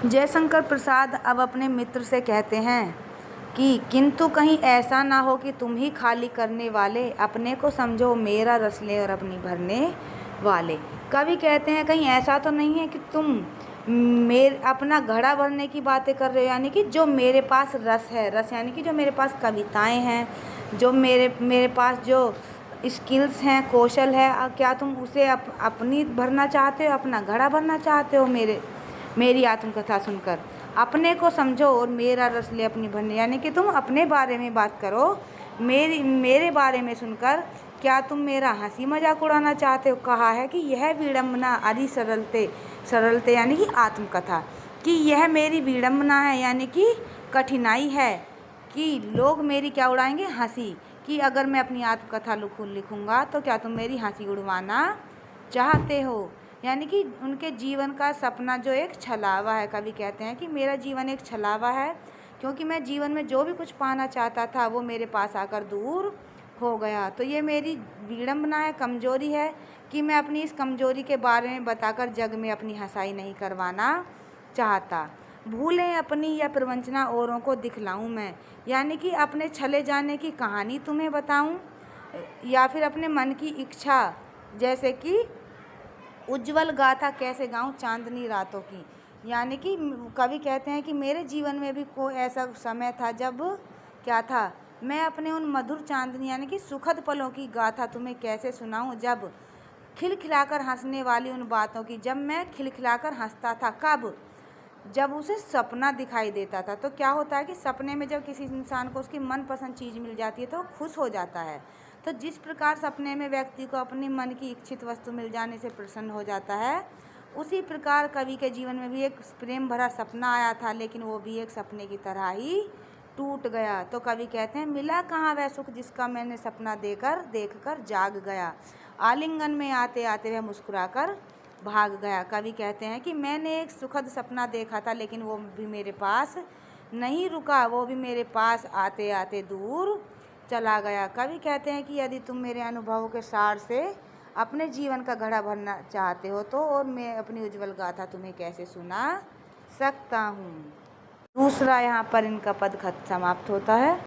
जयशंकर प्रसाद अब अपने मित्र से कहते हैं कि किंतु कहीं ऐसा ना हो कि तुम ही खाली करने वाले, अपने को समझो मेरा रस ले और अपनी भरने वाले। कवि कहते हैं कहीं ऐसा तो नहीं है कि तुम मेरे अपना घड़ा भरने की बातें कर रहे हो, यानी कि जो मेरे पास रस है, रस यानी कि जो मेरे पास कविताएं हैं, जो मेरे पास जो स्किल्स हैं, कौशल है, क्या तुम उसे अपनी भरना चाहते हो, अपना घड़ा भरना चाहते हो? मेरी आत्मकथा सुनकर अपने को समझो और मेरा रस ले अपनी भरने, यानी कि तुम अपने बारे में बात करो, मेरे बारे में सुनकर क्या तुम मेरा हंसी मजाक उड़ाना चाहते हो? कहा है कि यह विडम्बना अरि सरलते यानी कि आत्मकथा, कि यह मेरी विडम्बना है, यानी कि कठिनाई है कि लोग मेरी क्या उड़ाएंगे? हंसी। कि अगर मैं अपनी आत्मकथा लिखूंगा तो क्या तुम मेरी हंसी उड़वाना चाहते हो? यानी कि उनके जीवन का सपना जो एक छलावा है। कवि कहते हैं कि मेरा जीवन एक छलावा है, क्योंकि मैं जीवन में जो भी कुछ पाना चाहता था वो मेरे पास आकर दूर हो गया। तो ये मेरी विडंबना है, कमजोरी है कि मैं अपनी इस कमजोरी के बारे में बताकर जग में अपनी हंसाई नहीं करवाना चाहता। भूलें अपनी या प्रवंचना औरों को दिखलाऊं मैं, यानी कि अपने छले जाने की कहानी तुम्हें बताऊं, या फिर अपने मन की इच्छा, जैसे कि उज्ज्वल गाथा कैसे गाऊं चांदनी रातों की। यानी कि कवि कहते हैं कि मेरे जीवन में भी कोई ऐसा समय था जब क्या था, मैं अपने उन मधुर चांदनी यानी कि सुखद पलों की गाथा तुम्हें कैसे सुनाऊं, जब खिलखिलाकर हंसने वाली उन बातों की, जब मैं खिलखिलाकर हंसता था। कब? जब उसे सपना दिखाई देता था। तो क्या होता है कि सपने में जब किसी इंसान को उसकी मनपसंद चीज़ मिल जाती है तो खुश हो जाता है। तो जिस प्रकार सपने में व्यक्ति को अपनी मन की इच्छित वस्तु मिल जाने से प्रसन्न हो जाता है, उसी प्रकार कवि के जीवन में भी एक प्रेम भरा सपना आया था, लेकिन वो भी एक सपने की तरह ही टूट गया। तो कवि कहते हैं मिला कहाँ वह सुख जिसका मैंने सपना देखकर जाग गया, आलिंगन में आते आते वह मुस्कुराकर भाग गया। कवि कहते हैं कि मैंने एक सुखद सपना देखा था, लेकिन वो भी मेरे पास नहीं रुका, वो भी मेरे पास आते आते दूर चला गया। कवि कहते हैं कि यदि तुम मेरे अनुभवों के सार से अपने जीवन का घड़ा भरना चाहते हो तो और मैं अपनी उज्ज्वल गाथा तुम्हें कैसे सुना सकता हूँ। दूसरा यहाँ पर इनका पद समाप्त होता है।